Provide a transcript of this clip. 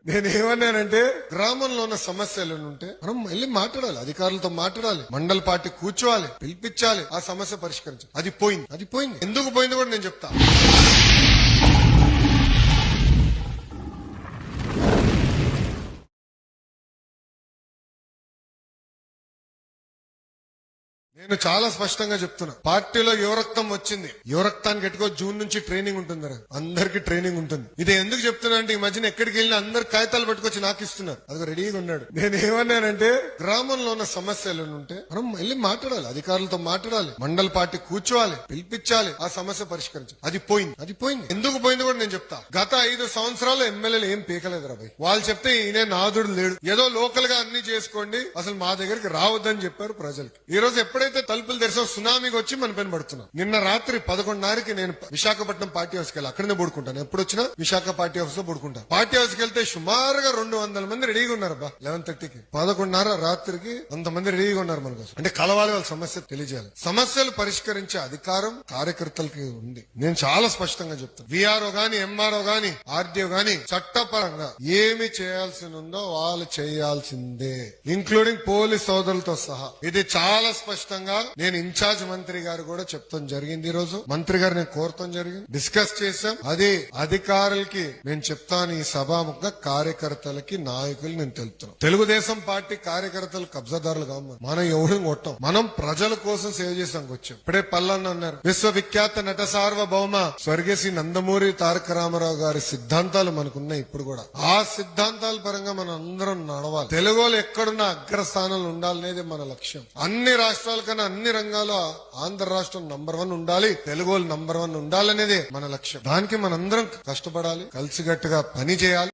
నేనేమన్నానంటే గ్రామంలో ఉన్న సమస్యలు ఉంటే మనం వెళ్ళి మాట్లాడాలి, అధికారులతో మాట్లాడాలి, మండల పార్టీ కూర్చోవాలి, పిలిపించాలి, ఆ సమస్య పరిష్కరించాలి. అది పోయింది. ఎందుకు పోయింది కూడా నేను చెప్తా. నేను చాలా స్పష్టంగా చెప్తున్నా, పార్టీలో యువరక్తం వచ్చింది. యువరక్తానికి ఎట్టుకో జూన్ నుంచి ట్రైనింగ్ ఉంటుంది, అందరికి ట్రైనింగ్ ఉంటుంది. ఇది ఎందుకు చెప్తున్నా అంటే ఈ మధ్యన ఎక్కడికి వెళ్ళినా అందరు కాగితాలు పట్టుకొచ్చి నాకు ఇస్తున్నారు, అది రెడీగా ఉన్నాడు. నేనేమన్నానంటే గ్రామంలో ఉన్న సమస్యలు ఉంటే మనం వెళ్ళి మాట్లాడాలి, అధికారులతో మాట్లాడాలి, మండల పార్టీ కూర్చోవాలి, పిలిపించాలి, ఆ సమస్య పరిష్కరించాలి. అది పోయింది. ఎందుకు పోయింది కూడా నేను చెప్తా. గత 5 సంవత్సరాలు ఎమ్మెల్యేలు ఏం పీకలేదు రాబాయ్. వాళ్ళు చెప్తే ఈయన నాదుడు లేడు, ఏదో లోకల్ గా అన్ని చేసుకోండి, అసలు మా దగ్గరికి రావద్దని చెప్పారు ప్రజలకి. ఈ రోజు ఎప్పుడైతే తలుపులు తెరిసో సునామీకి వచ్చి మన పైన పడుతున్నాం. నిన్న రాత్రి 11:30కి నేను విశాఖపట్నం పార్టీ హౌస్కి వెళ్ళి అక్కడనే పడుకుంటాను. ఎప్పుడు వచ్చినా విశాఖ పార్టీ హౌస్ లో పడుకుంటాను. పార్టీ హౌస్కి వెళ్తే సుమారుగా 200 మంది రెడీగా ఉన్నారు. 11:30కి 11:30 రాత్రికి అంతమంది రెడీగా ఉన్నారు మన కోసం. అంటే కలవాలి, వాళ్ళ సమస్య తెలియజేయాలి. సమస్యలు పరిష్కరించే అధికారం కార్యకర్తలకి ఉంది. నేను చాలా స్పష్టంగా చెప్తాను. విఆర్ఓ గాని, ఎంఆర్ఓ గాని, ఆర్డీఓ గాని చట్టపరంగా ఏమి చేయాల్సి ఉందో వాళ్ళు చేయాల్సిందే, ఇంక్లూడింగ్ పోలీస్ సోదరులతో సహా. ఇది చాలా స్పష్టంగా నేను ఇన్ఛార్జ్ మంత్రి గారు కూడా చెప్తాం జరిగింది. ఈ రోజు మంత్రి గారు నేను కోరతాం జరిగింది, డిస్కస్ చేశాం. అది అధికారులకి నేను చెప్తాను, ఈ సభాముఖంగా కార్యకర్తలకి, నాయకులు నేను తెలుపుతున్నాను. తెలుగుదేశం పార్టీ కార్యకర్తలు కబ్జాదారులు కాదు, మనం ఎవరు కొట్టాం, మనం ప్రజల కోసం సేవ చేసానికి వచ్చాం. ఇప్పుడే పల్లన్న అన్నారు, విశ్వవిఖ్యాత నట సార్వభౌమ స్వర్గీయ శ్రీ నందమూరి తారక రామారావు గారి సిద్ధాంతాలు మనకున్నాయి. ఇప్పుడు కూడా ఆ సిద్ధాంతాల పరంగా మనం అందరం నడవాలి. తెలుగు వాళ్ళు ఎక్కడున్న అగ్రస్థానంలో ఉండాలనేది మన లక్ష్యం. అన్ని రాష్ట్రాల కన్నా అన్ని రంగాల్లో ఆంధ్ర రాష్ట్రం నంబర్ 1 ఉండాలి, తెలుగు వాళ్ళు నంబర్ 1 ఉండాలనేదే మన లక్ష్యం. దానికి మనందరం కష్టపడాలి, కలిసికట్టుగా పని చేయాలి.